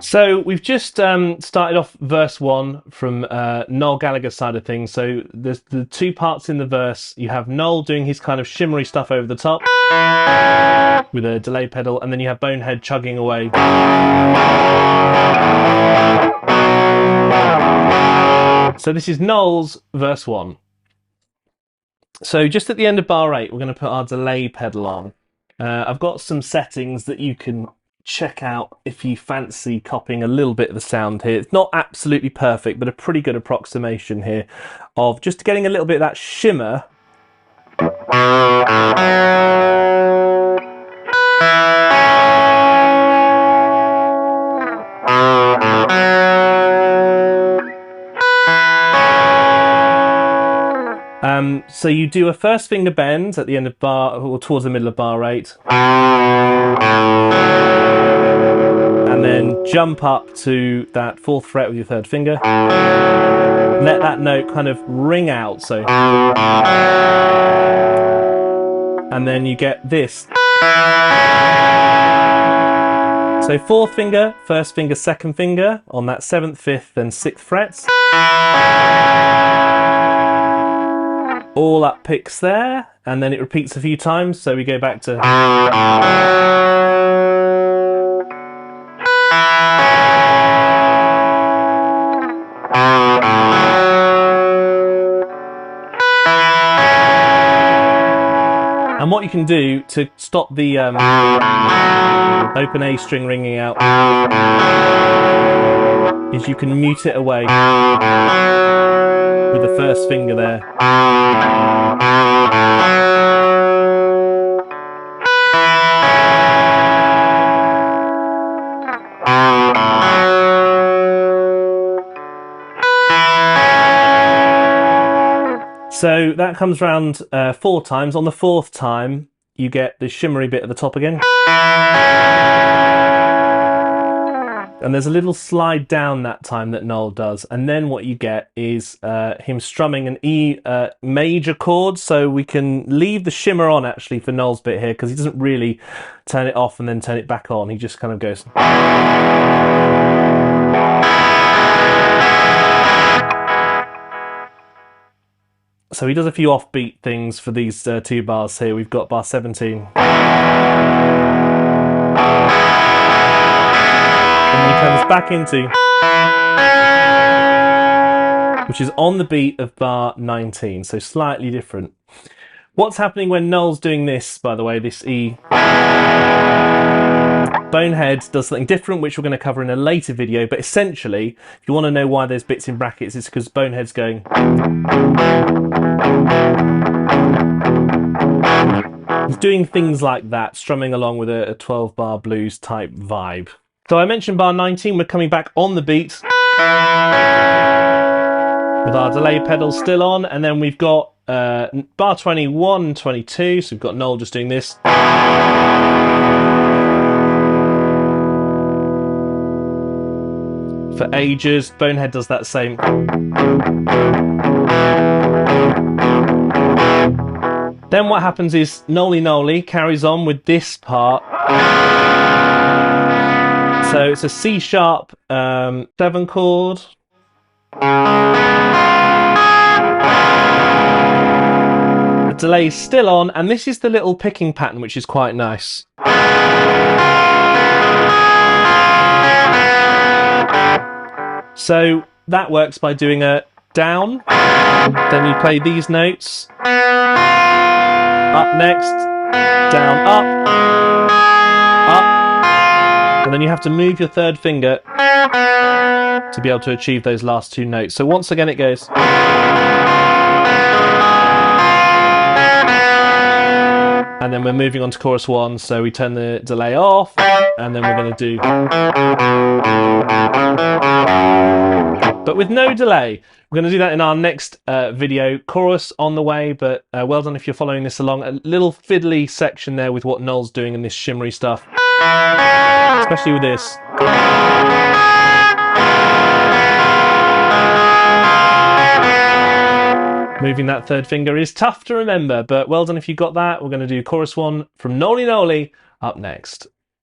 So we've just started off verse 1 from Noel Gallagher's side of things. So there's the two parts in the verse. You have Noel doing his kind of shimmery stuff over the top with a delay pedal, and then you have Bonehead chugging away. So this is Noel's verse 1. So just at the end of bar 8, we're going to put our delay pedal on. I've got some settings that you can check out if you fancy copying a little bit of the sound here. It's not absolutely perfect, but a pretty good approximation here of just getting a little bit of that shimmer. So you do a first finger bend at the end of bar, or towards the middle of bar 8. And then jump up to that 4th fret with your 3rd finger. Let that note kind of ring out, so. And then you get this. So 4th finger, 1st finger, 2nd finger on that 7th, 5th and 6th frets. All up picks there, and then it repeats a few times, so we go back to. And what you can do to stop the open A string ringing out is you can mute it away with the 1st finger there. So that comes round 4 times. On the 4th time, you get the shimmery bit at the top again. And there's a little slide down that time that Noel does. And then what you get is him strumming an E major chord. So we can leave the shimmer on actually for Noel's bit here, because he doesn't really turn it off and then turn it back on. He just kind of goes. So he does a few offbeat things for these 2 bars here. We've got bar 17. And he comes back into, which is on the beat of bar 19, so slightly different. What's happening when Noel's doing this, by the way, this E? Bonehead does something different, which we're going to cover in a later video, but essentially, if you want to know why there's bits in brackets, it's because Bonehead's going. He's doing things like that, strumming along with a 12-bar blues type vibe. So I mentioned bar 19, we're coming back on the beat with our delay pedal still on, and then we've got bar 21, 22, so we've got Noel just doing this. For ages, Bonehead does that same. Then what happens is Noli Noli carries on with this part. So it's a C sharp 7 chord. The delay's still on, and this is the little picking pattern, which is quite nice. So that works by doing a down, then you play these notes, up next, down, up, and then you have to move your 3rd finger to be able to achieve those last 2 notes. So once again it goes. And then we're moving on to chorus 1, so we turn the delay off, and then we're going to do. But with no delay. We're going to do that in our next video. Chorus on the way, but well done if you're following this along. A little fiddly section there with what Noel's doing and this shimmery stuff. Especially with this. Moving that 3rd finger is tough to remember, but well done if you got that. We're going to do chorus 1 from Noli Noli up next.